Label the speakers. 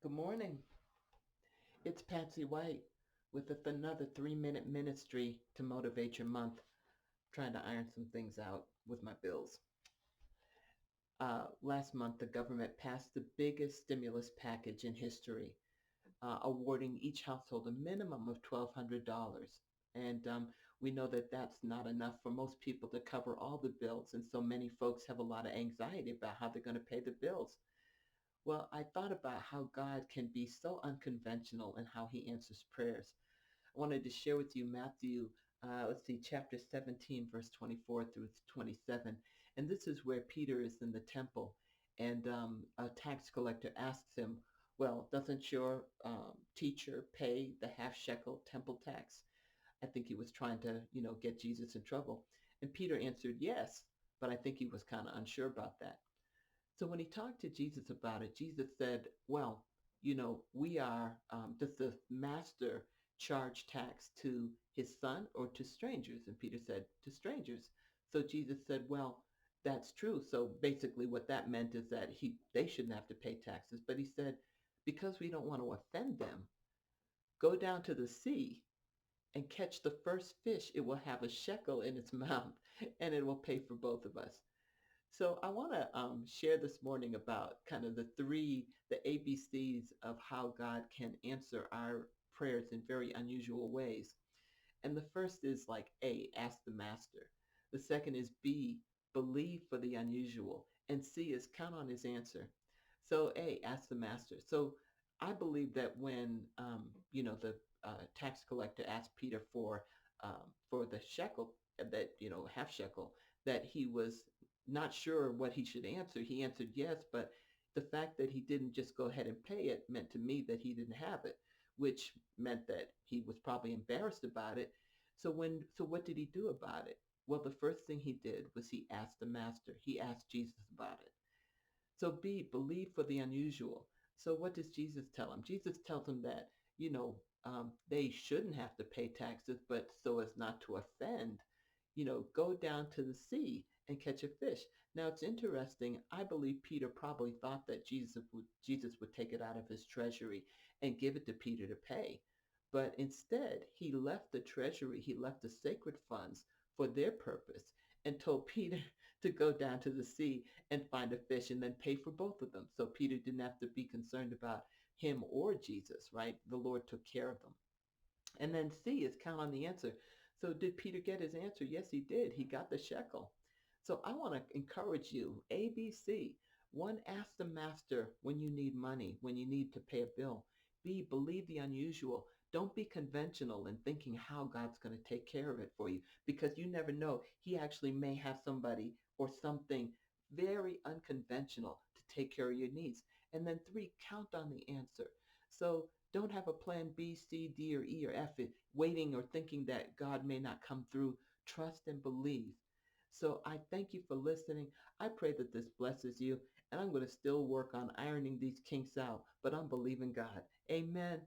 Speaker 1: Good morning. It's Patsy White with another 3-minute ministry to motivate your month. Trying to iron some things out with my bills. Last month, the government passed the biggest stimulus package in history, awarding each household a minimum of $1,200. And we know that that's not enough for most people to cover all the bills. And so many folks have a lot of anxiety about how they're going to pay the bills. Well, I thought about how God can be so unconventional in how he answers prayers. I wanted to share with you Matthew, chapter 17, verse 24 through 27. And this is where Peter is in the temple, and a tax collector asks him, well, doesn't your teacher pay the half shekel temple tax? I think he was trying to, get Jesus in trouble. And Peter answered yes, but I think he was kind of unsure about that. So when he talked to Jesus about it, Jesus said, well, we are, does the master charge tax to his son or to strangers? And Peter said, to strangers. So Jesus said, well, that's true. So basically what that meant is that they shouldn't have to pay taxes. But he said, because we don't want to offend them, go down to the sea and catch the first fish. It will have a shekel in its mouth and it will pay for both of us. So I want to share this morning about kind of the ABCs of how God can answer our prayers in very unusual ways. And the first is like A, ask the master. The second is B, believe for the unusual. And C is count on his answer. So A, ask the master. So I believe that when, the tax collector asked Peter for the shekel, that, half shekel, that he was not sure what he should answer. He answered yes, but the fact that he didn't just go ahead and pay it meant to me that he didn't have it, which meant that he was probably embarrassed about it. So what did he do about it? Well, the first thing he did was he asked the master. He asked Jesus about it. So B, believe for the unusual. So what does Jesus tell him? Jesus tells him that, they shouldn't have to pay taxes, but so as not to offend, go down to the sea and catch a fish. Now it's interesting. I believe Peter probably thought that Jesus would take it out of his treasury and give it to Peter to pay. But instead, he left the treasury, he left the sacred funds for their purpose and told Peter to go down to the sea and find a fish and then pay for both of them. So Peter didn't have to be concerned about him or Jesus, right? The Lord took care of them. And then C is count on the answer. So did Peter get his answer? Yes, he did. He got the shekel. So I want to encourage you, ABC. One, ask the master when you need money, when you need to pay a bill. B, believe the unusual. Don't be conventional in thinking how God's going to take care of it for you, because you never know. He actually may have somebody or something very unconventional to take care of your needs. And then three, count on the answer. So don't have a plan B, C, D, or E, or F, waiting or thinking that God may not come through. Trust and believe. So I thank you for listening. I pray that this blesses you, and I'm going to still work on ironing these kinks out, but I'm believing God. Amen.